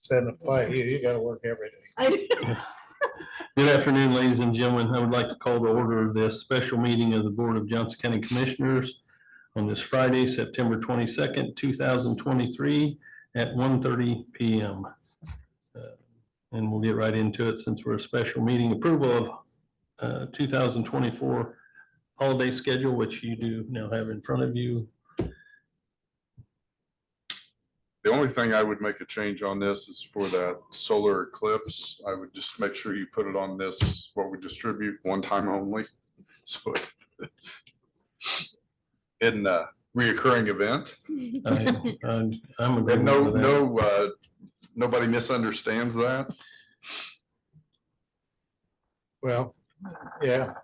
Doesn't apply here. You gotta work every day. I do. Good afternoon, ladies and gentlemen. I would like to call to order this special meeting of the Board of Johnson County Commissioners on this Friday, September 22nd, 2023 at 1:30 p.m. And we'll get right into it since we're a special meeting. Approval of 2024 holiday schedule, which you do now have in front of you. The only thing I would make a change on this is for that solar eclipse. I would just make sure you put it on this, what we distribute, one time only. So in a reoccurring event. I'm agreeing And no, with that. nobody misunderstands that. Well, yeah,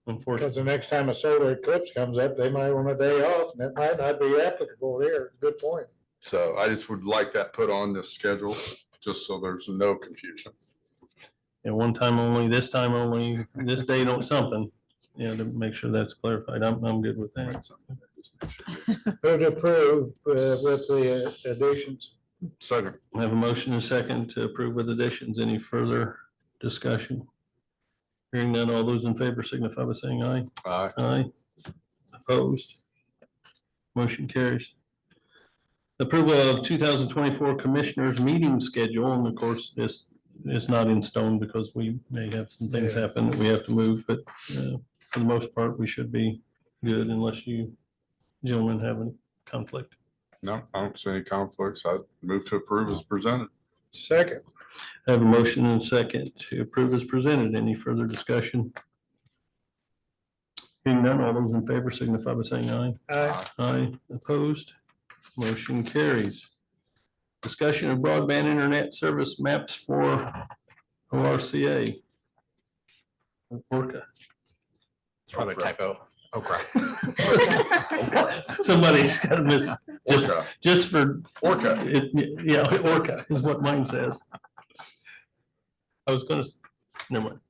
Unfortunately, because the next time a solar eclipse comes up, they might want a day off and it might not be applicable here. Good point. So I just would like that put on the schedule, just so there's no confusion. and one time only, this time only, this date on something, to make sure that's clarified. I'm good with that. Move to approve with the additions. Second. I have a motion and a second to approve with additions. Any further discussion? Hearing none, all those in favor signify by saying aye. Aye. Aye. Opposed? Motion carries. Approval of 2024 Commissioners Meeting Schedule, and of course, this is not in stone because we may have some things happen that we have to move, but for the most part, we should be good unless you gentlemen have a conflict. No, I don't see any conflicts. I move to approve as presented. Second. I have a motion and a second to approve as presented. Any further discussion? Hearing none, all those in favor signify by saying aye. Aye. Aye. Opposed? Motion carries. Discussion of broadband internet service maps for ORCA. Orca. It's probably a typo. Okra. Somebody's got to miss, Orca. just for, Orca. yeah, Orca is what mine says. I was gonna, never mind.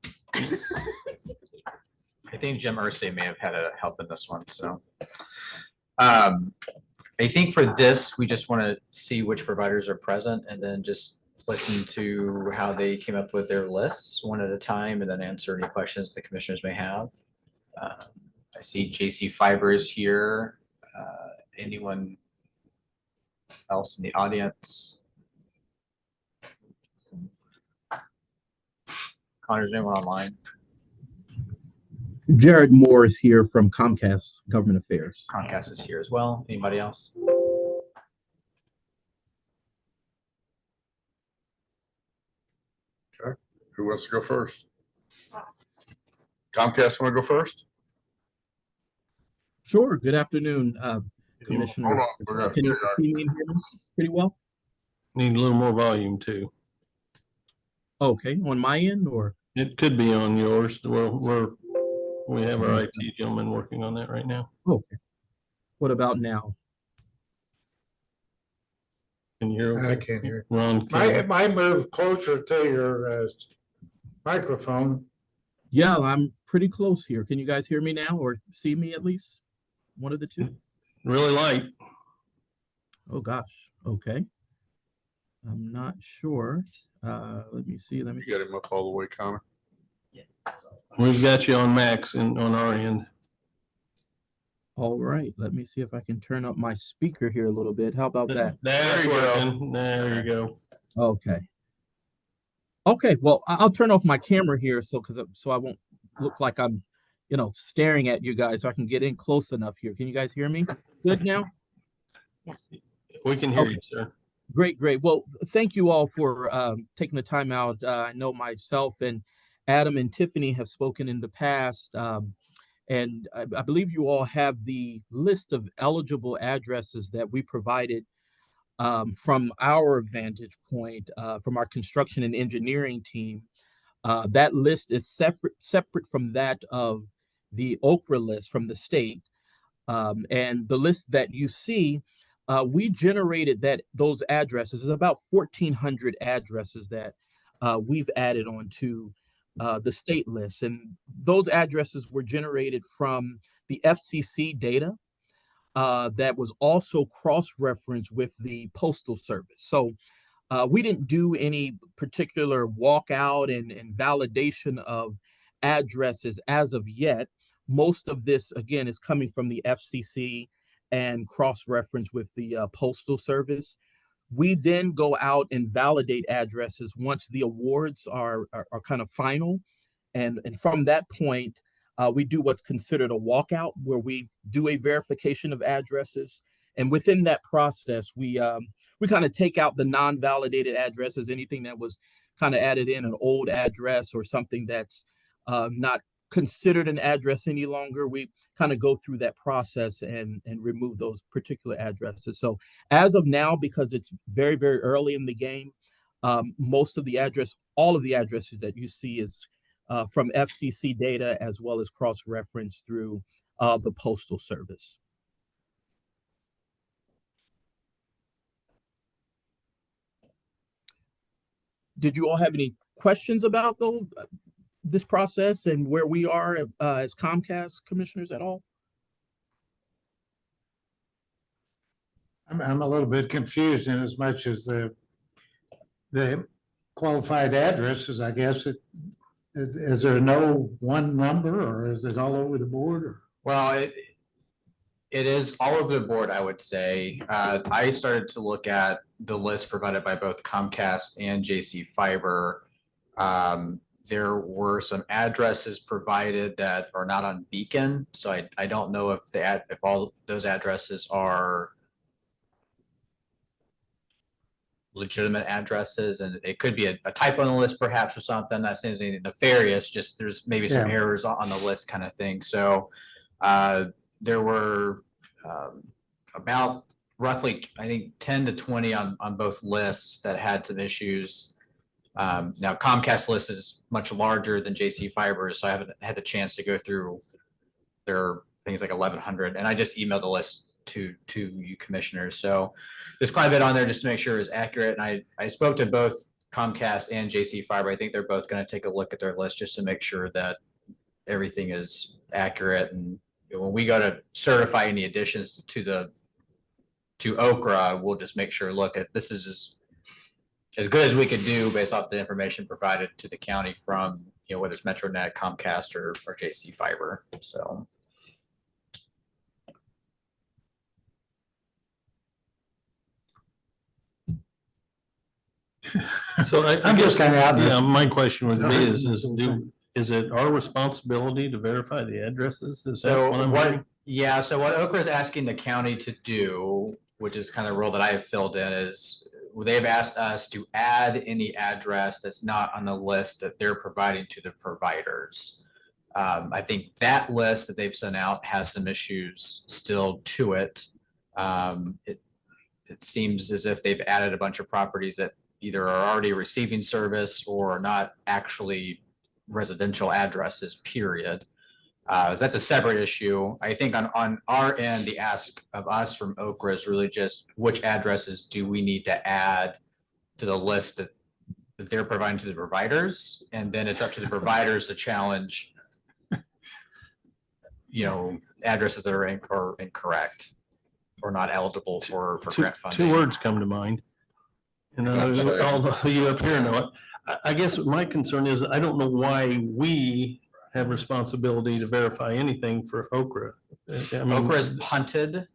I think Jim Ursay may have had a help in this one, so. I think for this, we just want to see which providers are present and then just listen to how they came up with their lists one at a time and then answer any questions the commissioners may have. I see JC Fiber is here. Anyone else in the audience? Connor, is there anyone online? Jared Moore is here from Comcast Government Affairs. Comcast is here as well. Anybody else? Okay. Who wants to go first? Comcast want to go first? Sure. Good afternoon, Commissioner. Hold on. We're gonna Can you figure out- see me and hear me pretty well? Need a little more volume too. Okay, on my end or? It could be on yours. We have our IT gentleman working on that right now. Okay. What about now? Can you hear? I can't hear. Ron, I move closer to your microphone. Yeah, I'm pretty close here. Can you guys hear me now or see me at least? One of the two? really light. Oh, gosh. Okay. I'm not sure. Let me see. Let me. You got him up all the way, Connor? We've got you on max and on our end. All right. Let me see if I can turn up my speaker here a little bit. How about that? That's There you go. working. There you go. Okay. Okay, well, I'll turn off my camera here so I won't look like I'm, staring at you guys so I can get in close enough here. Can you guys hear me good now? Yes. We can hear Okay. you, sir. Great. Well, thank you all for taking the time out. I know myself and Adam and Tiffany have spoken in the past, and I believe you all have the list of eligible addresses that we provided from our vantage point, from our construction and engineering team. That list is separate from that of the Okra list from the state. And the list that you see, we generated those addresses. There's about 1,400 addresses that we've added onto the state list. And those addresses were generated from the FCC data that was also cross-referenced with the Postal Service. So We didn't do any particular walkout and validation of addresses as of yet. Most of this, again, is coming from the FCC and cross-reference with the Postal Service. We then go out and validate addresses once the awards are kind of final. And from that point, we do what's considered a walkout, where we do a verification of addresses. And within that process, we kind of take out the non-validated addresses, anything that was kind of added in an old address or something that's not considered an address any longer. We kind of go through that process and remove those particular addresses. So as of now, because it's very, very early in the game, most of the all of the addresses that you see is from FCC data, as well as cross-reference through the Postal Service. Did you all have any questions about this process and where we are as Comcast commissioners at all? I'm a little bit confused in as much as the qualified addresses, I guess. Is there no one number, or is it all over the board? Or? Well, it is all over the board, I would say. I started to look at the list provided by both Comcast and JC Fiber. There were some addresses provided that are not on Beacon, so I don't know if if all those addresses are legitimate addresses, and it could be a typo on the list perhaps or something. Not saying anything nefarious, just there's maybe some errors on the list kind of thing. So there were about roughly, I think, 10 to 20 on both lists that had some issues. Now Comcast list is much larger than JC Fiber, so I haven't had the chance to go through their things like 1,100, and I just emailed the list to you commissioners. So there's quite a bit on there just to make sure it's accurate. And I spoke to both Comcast and JC Fiber. I think they're both going to take a look at their list just to make sure that everything is accurate. And when we go to certify any additions to Okra, we'll just make sure, look, at this is as good as we could do based off the information provided to the county from, whether it's MetroNet, Comcast, or JC Fiber. So. So I I'm guess, just kind of out. yeah, my question would be is it our responsibility to verify the addresses? Is that what I'm hearing? Yeah, so what Okra is asking the county to do, which is kind of a role that I have filled in, is they've asked us to add any address that's not on the list that they're providing to the providers. I think that list that they've sent out has some issues still to it. It seems as if they've added a bunch of properties that either are already receiving service or are not actually residential addresses, period. That's a separate issue. I think on our end, the ask of us from Okra is really just which addresses do we need to add to the list that they're providing to the providers, and then it's up to the providers to challenge, addresses that are incorrect or not eligible for grant funding. Two words come to mind. Although you up here know it. I guess my concern is I don't know why we have responsibility to verify anything for Okra. Okra is punted.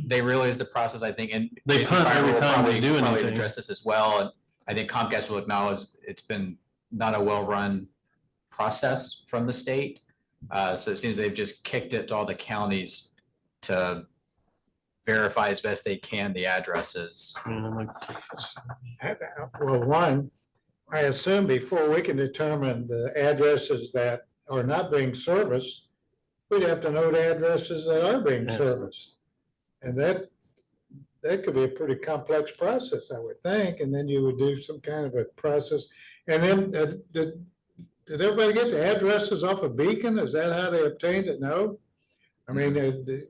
They realize the process, I think, and they punt every time they do anything. Address this as well, and I think Comcast will acknowledge it's been not a well-run process from the state. So it seems they've just kicked it to all the counties to verify as best they can the addresses. Well, one, I assume before we can determine the addresses that are not being serviced, we'd have to know the addresses that are being serviced. And that could be a pretty complex process, I would think. And then you would do some kind of a process. And then did everybody get the addresses off of Beacon? Is that how they obtained it? No. I mean, you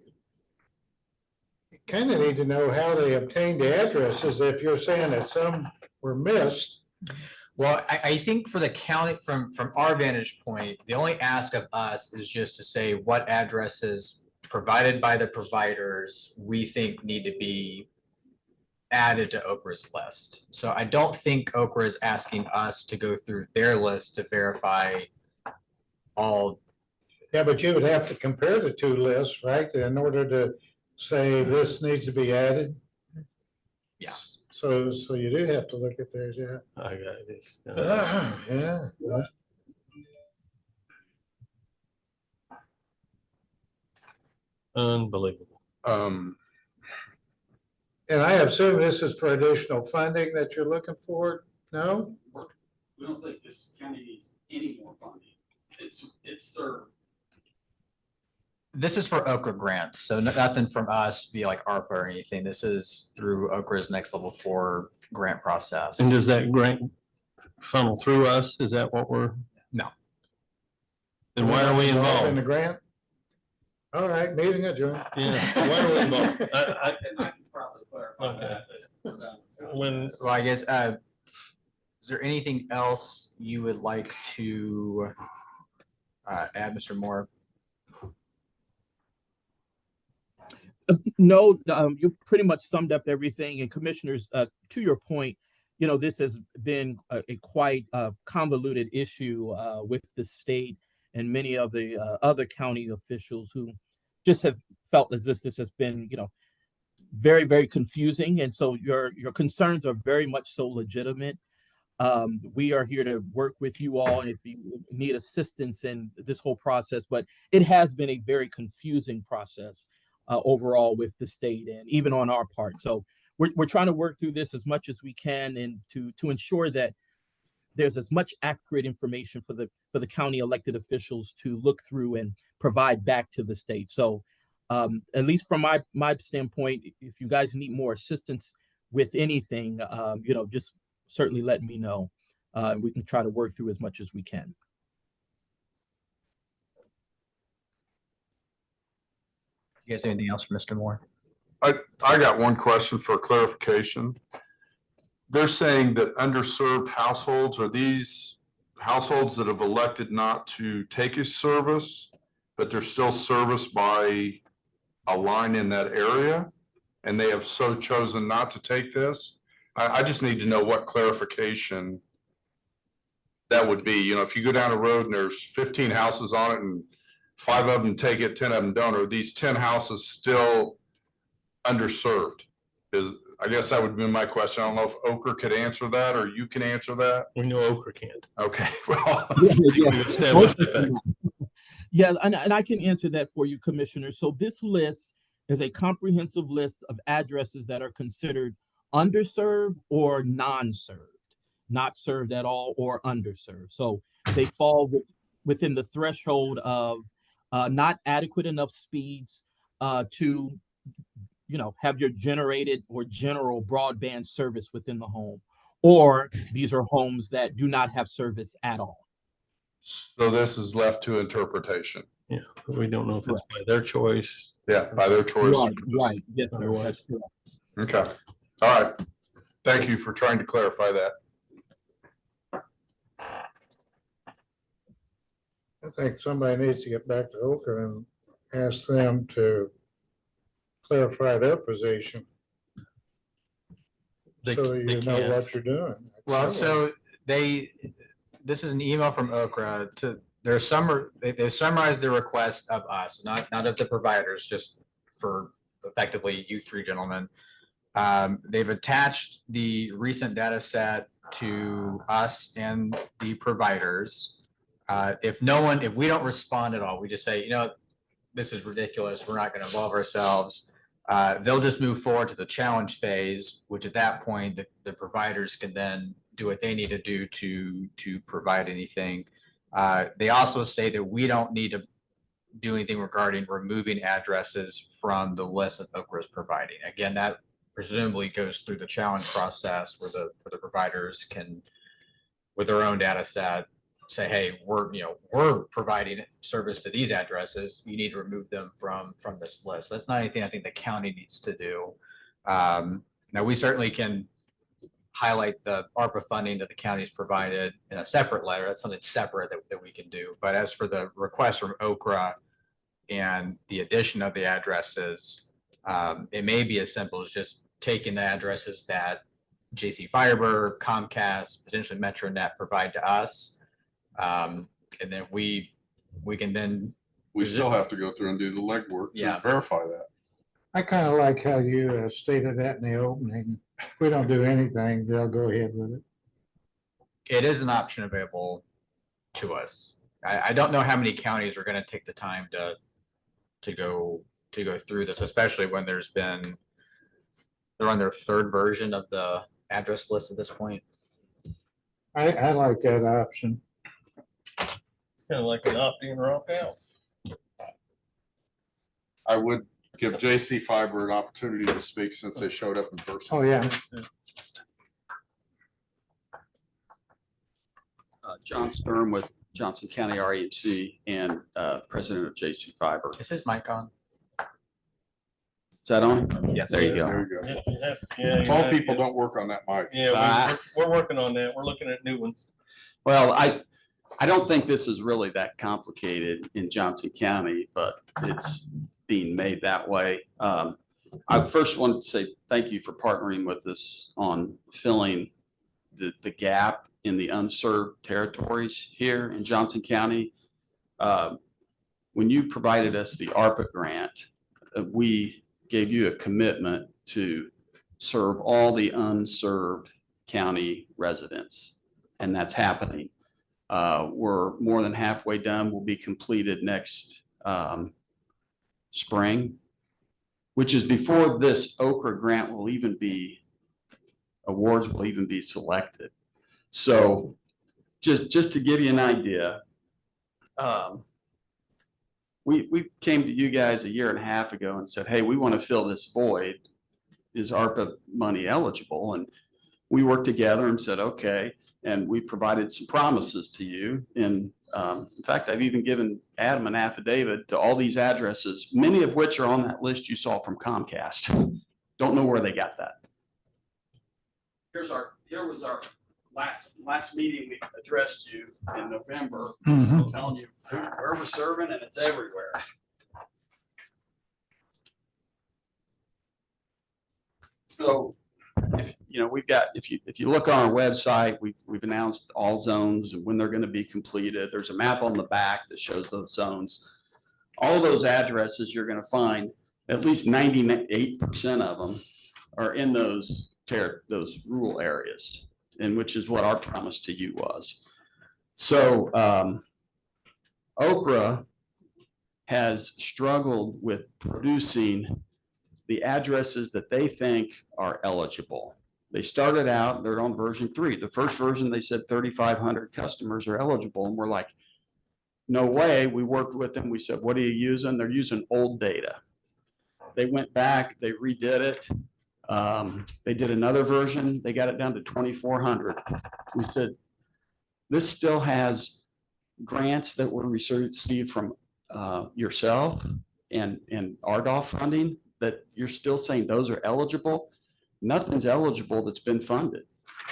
kind of need to know how they obtained the addresses if you're saying that some were missed. Well, I think for the county, from our vantage point, the only ask of us is just to say what addresses provided by the providers we think need to be added to Okra's list. So I don't think Okra is asking us to go through their list to verify all. Yeah, but you would have to compare the two lists, right, in order to say this needs to be added. Yeah. So you do have to look at theirs, yeah. I got this. Yeah. Unbelievable. Um, And I assume this is for additional funding that you're looking for? No? We don't think this county needs any more funding. It's served. This is for Okra grants, so nothing from us via like ARPA or anything. This is through Okra's Next Level 4 grant process. And does that grant funnel through us? Is that what we're? No. Then why are we In the involved? grant? All right, meeting adjourned. Yeah, why are we involved? And I can probably clarify that. When, Well, I guess, is there anything else you would like to add, Mr. Moore? No, you pretty much summed up everything. And commissioners, to your point, this has been a quite convoluted issue with the state and many of the other county officials who just have felt as this has been, very, very confusing. And so your concerns are very much so legitimate. We are here to work with you all if you need assistance in this whole process, but it has been a very confusing process overall with the state and even on our part. So we're trying to work through this as much as we can and to ensure that there's as much accurate information for the county elected officials to look through and provide back to the state. So at least from my standpoint, if you guys need more assistance with anything, just certainly let me know. We can try to work through as much as we can. You guys, anything else for Mr. Moore? I got one question for clarification. They're saying that underserved households are these households that have elected not to take a service, but they're still serviced by a line in that area, and they have so chosen not to take this? I just need to know what clarification that would be. If you go down a road and there's 15 houses on it and 5 of them take it, 10 of them don't, are these 10 houses still underserved? I guess that would be my question. I don't know if Okra could answer that or you can answer that. we know Okra can't. Okay, well, Yeah, and I can answer that for you, Commissioner. So this list is a comprehensive list of addresses that are considered underserved or non-served, not served at all or underserved. So they fall within the threshold of not adequate enough speeds to have your generated or general broadband service within the home, or these are homes that do not have service at all. so this is left to interpretation. Yeah, we don't know if it's by their choice. Yeah, by their choice. Right. Yes, sir. Otherwise. That's correct. Okay, all right. Thank you for trying to clarify that. I think somebody needs to get back to Okra and ask them to clarify their position. They- So they you know can't. what you're doing. Well, so this is an email from Okra they've summarized their request of us, not of the providers, just for effectively you three gentlemen. They've attached the recent data set to us and the providers. If we don't respond at all, we just say, this is ridiculous, we're not going to involve ourselves. They'll just move forward to the challenge phase, which at that point, the providers can then do what they need to do to provide anything. They also say that we don't need to do anything regarding removing addresses from the list that Okra is providing. Again, that presumably goes through the challenge process where the providers can, with their own data set, say, hey, we're providing service to these addresses. You need to remove them from this list. That's not anything I think the county needs to do. Now, we certainly can highlight the ARPA funding that the county has provided in a separate letter. That's something separate that we can do. But as for the request from Okra and the addition of the addresses, it may be as simple as just taking the addresses that JC Fiber, Comcast, potentially MetroNet provide to us. And then we can then, We Is it- still have to go through and do the legwork Yeah. to verify that. I kind of like how you stated that in the opening. If we don't do anything, they'll go ahead with it. it is an option available to us. I don't know how many counties are gonna take the time to go through this, especially when they're on their third version of the address list at this point. I like that option. It's kind of like an opt-in or opt-out. I would give JC Fiber an opportunity to speak since they showed up in person. Oh, yeah. John Sturm with Johnson County REMC and president of JC Fiber. Is his mic on? Is that on? Yes. There you go. There you go. Yeah, you have- yeah, you Tall have people to. don't work on that mic. Yeah, we're working on that. We're looking at new ones. Well, I don't think this is really that complicated in Johnson County, but it's being made that way. I first want to say thank you for partnering with us on filling the gap in the unserved territories here in Johnson County. When you provided us the ARPA grant, we gave you a commitment to serve all the unserved county residents, and that's happening. We're more than halfway done. We'll be completed next spring, which is before this Okra grant will even be, awards will even be selected. So just to give you an idea, we came to you guys a year and a half ago and said, hey, we want to fill this void. Is ARPA money eligible? And we worked together and said, okay. And we provided some promises to you. And in fact, I've even given Adam an affidavit to all these addresses, many of which are on that list you saw from Comcast. Don't know where they got that. Here was our last meeting, we addressed you in November, Mhm. telling you where we're serving and it's everywhere. So, we've got, if you look on our website, we've announced all zones and when they're going to be completed. There's a map on the back that shows those zones. All of those addresses, you're going to find at least 98% of them are in those rural areas, and which is what our promise to you was. So, Okra has struggled with producing the addresses that they think are eligible. They started out, they're on version 3. The first version, they said 3,500 customers are eligible. And we're like, no way. We worked with them. We said, what are you using? They're using old data. They went back, they redid it. They did another version. They got it down to 2,400. We said, this still has grants that were received from yourself and RDOF funding that you're still saying those are eligible. Nothing's eligible that's been funded.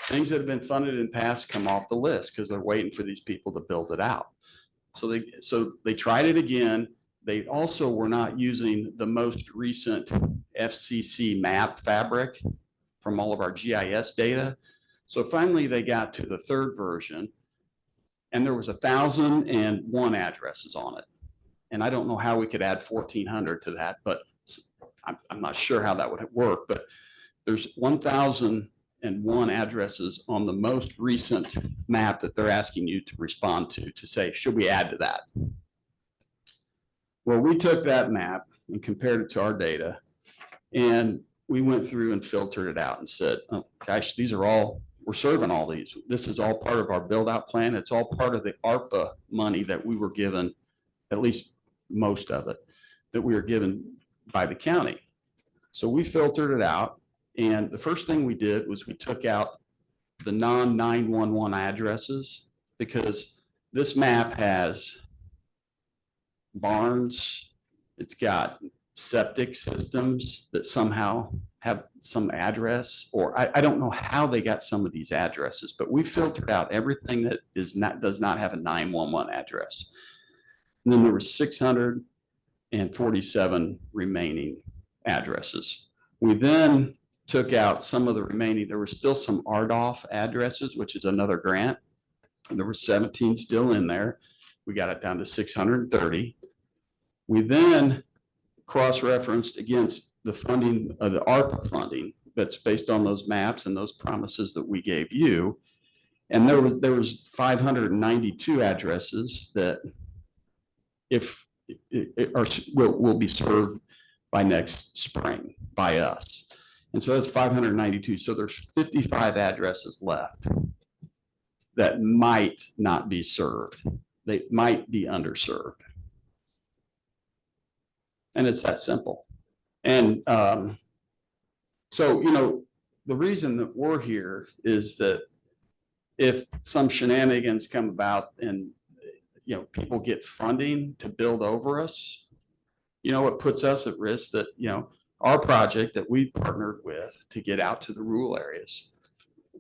Things that have been funded in past come off the list because they're waiting for these people to build it out. So they tried it again. They also were not using the most recent FCC map fabric from all of our GIS data. So finally they got to the third version and there was 1,001 addresses on it. And I don't know how we could add 1,400 to that, but I'm not sure how that would work, but there's 1,001 addresses on the most recent map that they're asking you to respond to say, should we add to that? Well, we took that map and compared it to our data, and we went through and filtered it out and said, oh, gosh, we're serving all these. This is all part of our build out plan. It's all part of the ARPA money that we were given, at least most of it, that we were given by the county. So we filtered it out. And the first thing we did was we took out the non-911 addresses because this map has barns. It's got septic systems that somehow have some address, or I don't know how they got some of these addresses, but we filtered out everything that does not have a 911 address. And then there were 647 remaining addresses. We then took out some of the remaining, there were still some RDOF addresses, which is another grant. And there were 17 still in there. We got it down to 630. We then cross-referenced against the funding of the ARPA funding that's based on those maps and those promises that we gave you. And there was 592 addresses that will be served by next spring by us. And so that's 592. So there's 55 addresses left that might not be served. They might be underserved. And it's that simple. And so, you know, the reason that we're here is that if some shenanigans come about and, you know, people get funding to build over us, you know, it puts us at risk that, you know, our project that we partnered with to get out to the rural areas,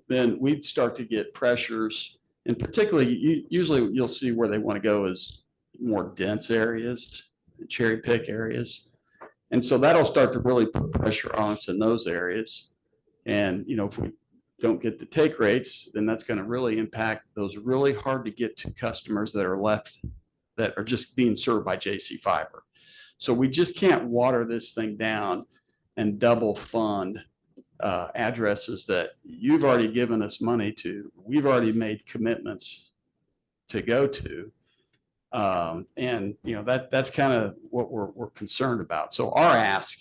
then we'd start to get pressures. And particularly, usually you'll see where they want to go is more dense areas, cherry pick areas. And so that'll start to really put pressure on us in those areas. And, you know, if we don't get the take rates, then that's going to really impact those really hard to get to customers that are left, that are just being served by JC Fiber. So we just can't water this thing down and double fund addresses that you've already given us money to, we've already made commitments to go to. And, you know, that's kind of what we're concerned about. So our ask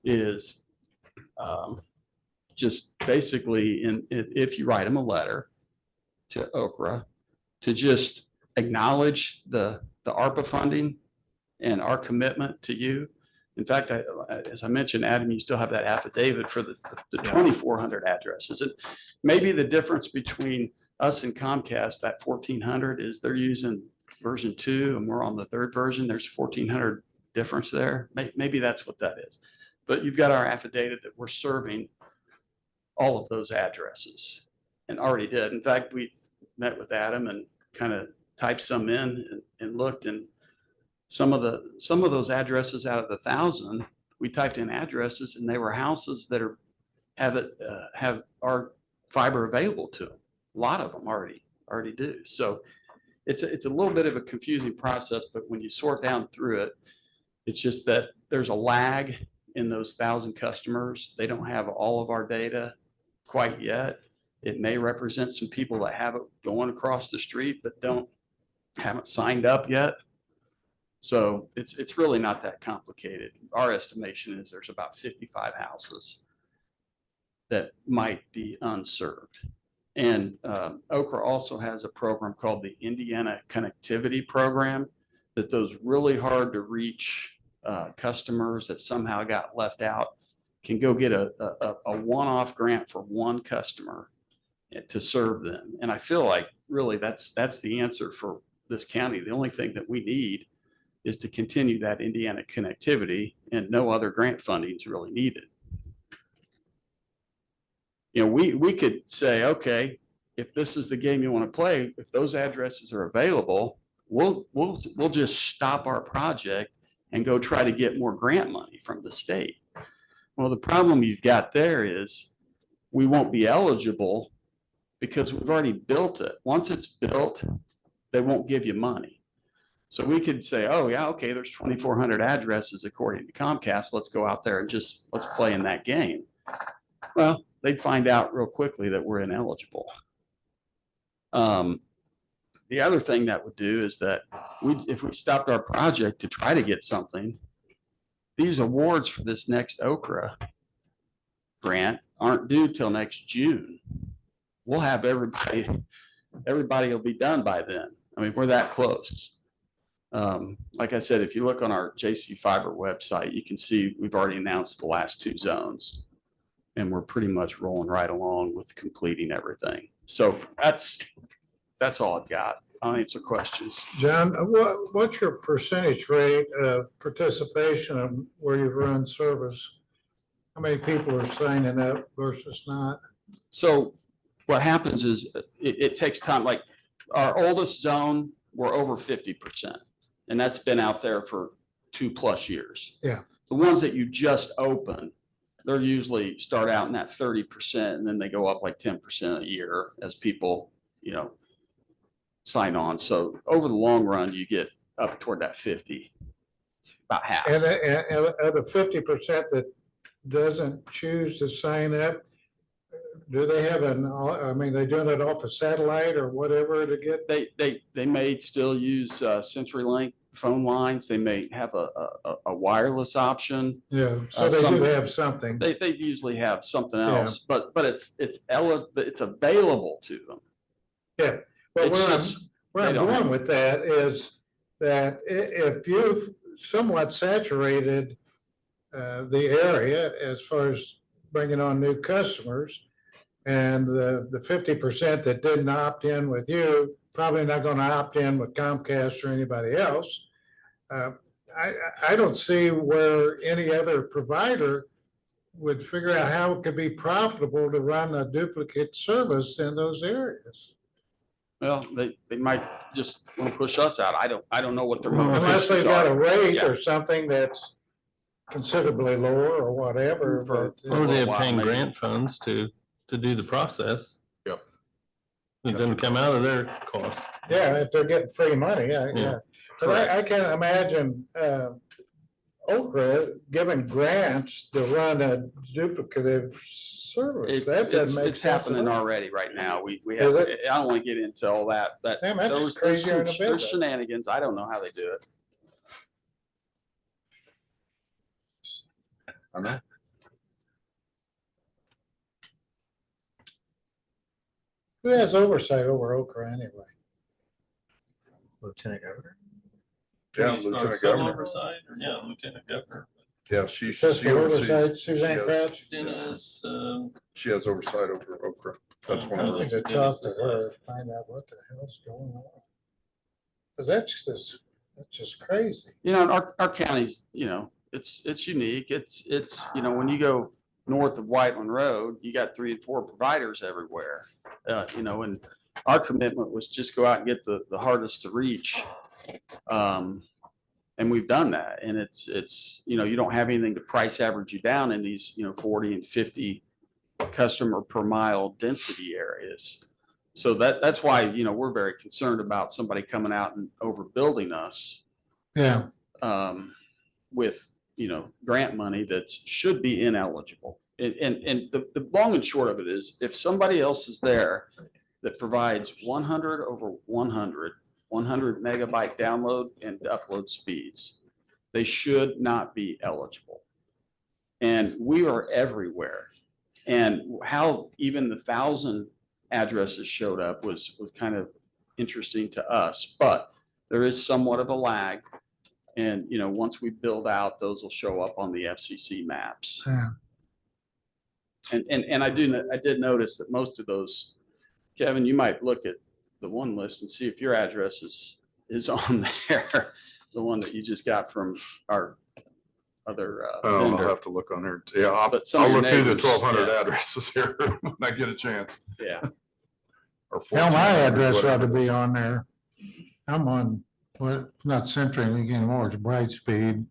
is just basically, if you write them a letter to Okra, to just acknowledge the ARPA funding and our commitment to you. In fact, as I mentioned, Adam, you still have that affidavit for the 2,400 addresses. And maybe the difference between us and Comcast, that 1,400, is they're using version 2 and we're on the 3rd version. There's 1,400 difference there. Maybe that's what that is. But you've got our affidavit that we're serving all of those addresses and already did. In fact, we met with Adam and kind of typed some in and looked, and some of those addresses out of the 1,000, we typed in addresses and they were houses that have our fiber available to them. A lot of them already do. So it's a little bit of a confusing process, but when you sort down through it, it's just that there's a lag in those 1,000 customers. They don't have all of our data quite yet. It may represent some people that have it going across the street, but haven't signed up yet. So it's really not that complicated. Our estimation is there's about 55 houses that might be unserved. And Okra also has a program called the Indiana Connectivity Program, that those really hard to reach customers that somehow got left out can go get a one-off grant for one customer to serve them. And I feel like really that's the answer for this county. The only thing that we need is to continue that Indiana connectivity, and no other grant funding is really needed. You know, we could say, okay, if this is the game you want to play, if those addresses are available, we'll just stop our project and go try to get more grant money from the state. Well, the problem you've got there is we won't be eligible because we've already built it. Once it's built, they won't give you money. So we could say, oh yeah, okay, there's 2,400 addresses according to Comcast. Let's go out there and let's play in that game. Well, they'd find out real quickly that we're ineligible. The other thing that would do is that if we stopped our project to try to get something, these awards for this next Okra grant aren't due till next June. We'll have everybody will be done by then. I mean, we're that close. Like I said, if you look on our JC Fiber website, you can see we've already announced the last 2 zones, and we're pretty much rolling right along with completing everything. So that's all I've got. I'll answer questions. John, what's your percentage rate of participation of where you run service? How many people are signing up versus not? So what happens is it takes time. Like our oldest zone, we're over 50%. And that's been out there for 2+ years. Yeah. The ones that you just opened, they're usually start out in that 30% and then they go up like 10% a year as people, sign on. So over the long run, you get up toward that 50, about half. And of the 50% that doesn't choose to sign up, do they have they doing it off a satellite or whatever to get? They may still use CenturyLink phone lines. They may have a wireless option. Yeah, so they do have something. They usually have something Yeah. else, but it's available to them. Yeah, but It's where just, where I'm they don't going have- with that is that if you've somewhat saturated the area as far as bringing on new customers, and the 50% that didn't opt in with you, probably not going to opt in with Comcast or anybody else. I don't see where any other provider would figure out how it could be profitable to run a duplicate service in those areas. Well, they might just want to push us out. I don't know what their Unless they've motivations got a are. rate Yeah. or something that's considerably lower or whatever, For- but, Or they little while, obtain maybe. grant funds to do the process. Yep. It doesn't come out of their cost. yeah, if they're getting free money, yeah. Yeah. But I can't imagine, Okra giving grants to run a duplicative service. That doesn't make It's sense. at happening all. already right now. We Is have, it? I don't want to get into all that, but Damn, that's there's crazier than a bit. there's shenanigans. I don't know how they do it. Who has oversight over Okra anyway? Lieutenant Governor. Yeah, Lieutenant Governor. Oversight, or, yeah, Lieutenant Governor. Yeah, she Fiscal oversight, oversees, she Suzanne has, Patch? Dennis, she has oversight over Okra. That's one I of need the, to talk to her, find out what the hell's going on. Cause that's just crazy. Our county's, it's unique. It's, when you go north of Whiteland Road, you got 3 and 4 providers everywhere. And our commitment was just go out and get the hardest to reach. And we've done that. And it's, you don't have anything to price average you down in these, 40 and 50 customer per mile density areas. So that's why, we're very concerned about somebody coming out and overbuilding us. Yeah, With, grant money that should be ineligible. And the long and short of it is, if somebody else is there that provides 100 over 100 megabyte download and upload speeds, they should not be eligible. And we are everywhere. And how even the 1,000 addresses showed up was kind of interesting to us, but there is somewhat of a lag. And, once we build out, those will show up on the FCC maps. yeah. And I did notice that most of those, Kevin, you might look at the one list and see if your address is on there, the one that you just got from our other I'll vendor. have to look on her. Yeah, I'll But some of I'll your look through the neighbors, 1,200 yeah. addresses here when I get a chance. Yeah, Or Hell, my 1,400, address ought to whatever it be is. on there. I'm on, well, not CenturyLink anymore, it's Brightspeed.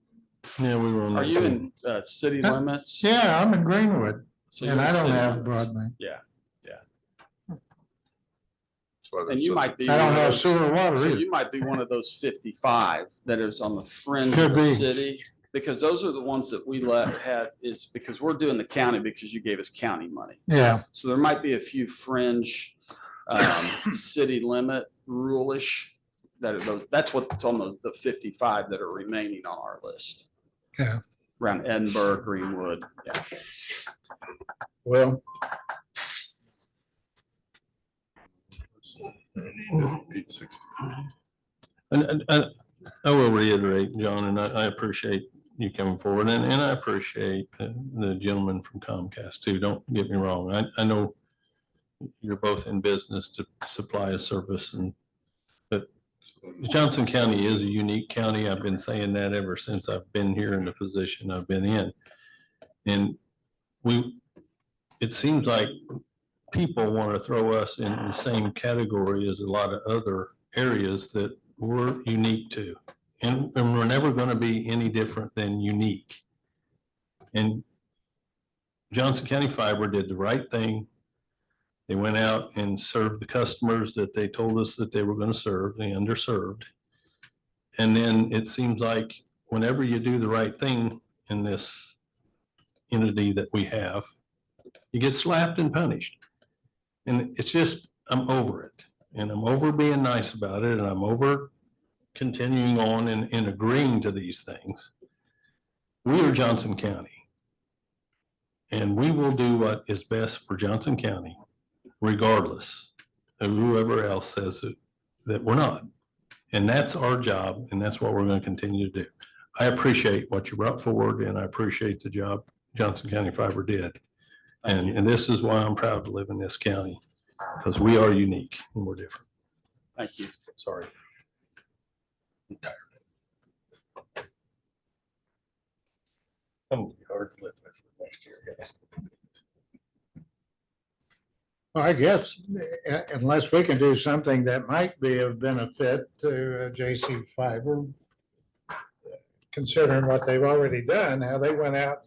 Yeah, we were on. are that you too. in city Huh? limits? Yeah, I'm in Greenwood, So and you're I in don't city have limits. broadband. That's why And there's you such might a- be. I don't one of have those- sewer or water So either. you might be one of those 55 that is on the fringe Could of the be. city, because those are the ones that we had is because we're doing the county because you gave us county money. Yeah, So there might be a few fringe city limit rule-ish that are those, that's what's on the 55 that are remaining on our list. Yeah. Around Edinburgh, Greenwood, yeah. well, 860. And I will reiterate, John, and I appreciate you coming forward, and I appreciate the gentleman from Comcast too. Don't get me wrong. I know you're both in business to supply a service, but Johnson County is a unique county. I've been saying that ever since I've been here in the position I've been in. And it seems like people want to throw us in the same category as a lot of other areas that we're unique to. And we're never going to be any different than unique. And Johnson County Fiber did the right thing. They went out and served the customers that they told us that they were going to serve, the underserved. And then it seems like whenever you do the right thing in this entity that we have, you get slapped and punished. And it's just, I'm over it. And I'm over being nice about it. And I'm over continuing on and agreeing to these things. We are Johnson County. And we will do what is best for Johnson County, regardless of whoever else says that we're not. And that's our job, and that's what we're going to continue to do. I appreciate what you brought forward, and I appreciate the job Johnson County Fiber did. And this is why I'm proud to live in this county, because we are unique and we're different. Thank you. Sorry. I'm tired. I'm gonna be hard to live with for next year, guys. Well, I guess unless we can do something that might be of benefit to JC Fiber, considering what they've already done, how they went out,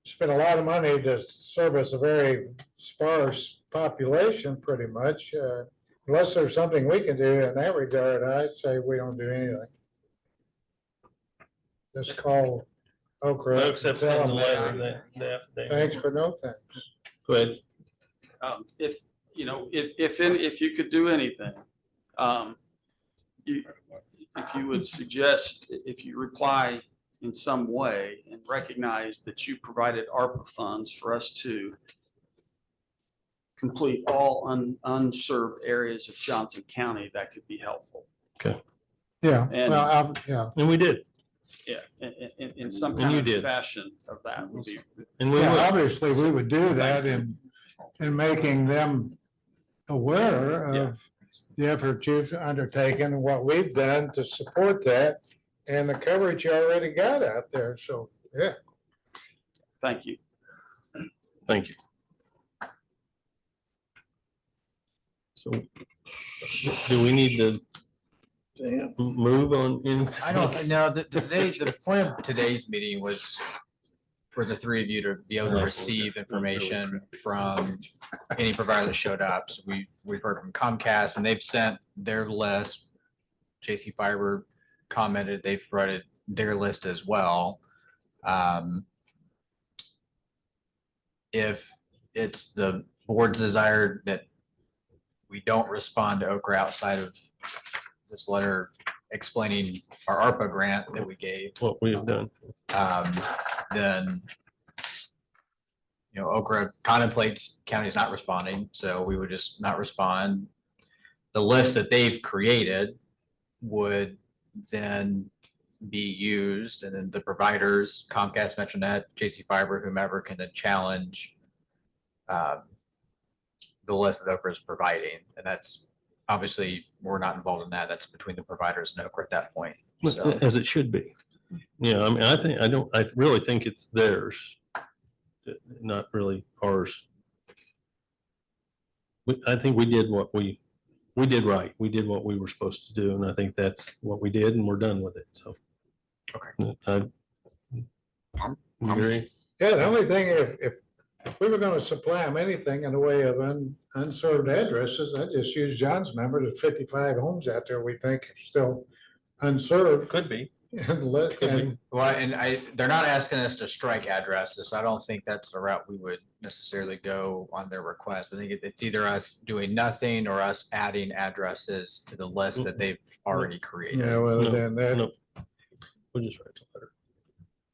spent a lot of money to service a very sparse population, pretty much. Unless there's something we can do in that regard, I'd say we don't do anything. Just call Okra. Well, and except tell send the them, letter, the affidavit. thanks, but no thanks. Go ahead. If, you know, if you could do anything, if you would suggest, if you reply in some way and recognize that you provided ARPA funds for us to complete all unserved areas of Johnson County, that could be helpful. Yeah, And- well, yeah. And we did. Yeah, in some And kind you of did. fashion of that would be. And we Yeah, will. obviously, we would do that in making them aware Yeah. of the effort you've undertaken and what we've done to support that and the coverage you already got out there. So, yeah. Thank you. Thank you. So do we need to move on in? I don't know, the point of today's meeting was for the three of you to be able to receive information from any provider that showed up. So we've heard from Comcast and they've sent their list. JC Fiber commented they've provided their list as well. If it's the board's desire that we don't respond to Okra outside of this letter explaining our ARPA grant that we gave, What we have done. then, you know, Okra contemplates counties not responding, so we would just not respond. The list that they've created would then be used, and then the providers, Comcast, Metronet, JC Fiber, whomever, can then challenge the list that Okra is providing, and that's obviously, we're not involved in that. That's between the providers and Okra at that point. So, As it should be. Yeah, I mean, I really think it's theirs, not really ours. I think we did what we did right. We did what we were supposed to do, and I think that's what we did, and we're done with it, so. Okay. You agree? Yeah, the only thing, if we were gonna supply them anything in the way of unserved addresses, I'd just use John's number. There's 55 homes out there we think are still unserved. Could be. And let, Could be. and well, and they're not asking us to strike addresses. So I don't think that's the route we would necessarily go on their request. I think it's either us doing nothing or us adding addresses to the list that they've already created. yeah, well, No, then no. We'll just write the letter.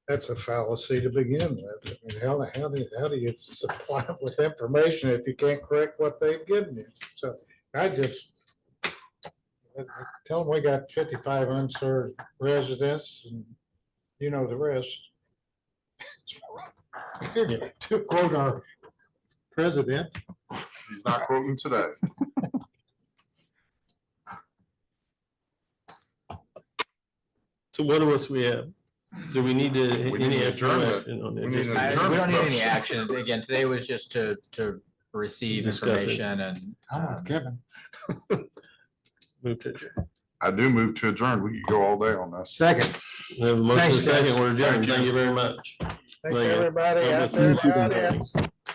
that's a fallacy to begin with. I mean, how do you supply them with information if you can't correct what they've given you? So I tell them we got 55 unserved residents and you know the rest. To quote our president. He's not quoting today. So what else we have? Do we need to, We need any an extra adjournment. action on We it? need Just- an We don't need any motion. action. Again, today was just to receive Discuss it. information and I'm with Kevin. Move to adjourn. I do move to adjourn. We could go all day on this. Second. We have a motion and a Thanks, guys. second. We're adjourned. Thank you. Thank you very much. Thanks, There you go. everybody Have a out there in good the day. audience.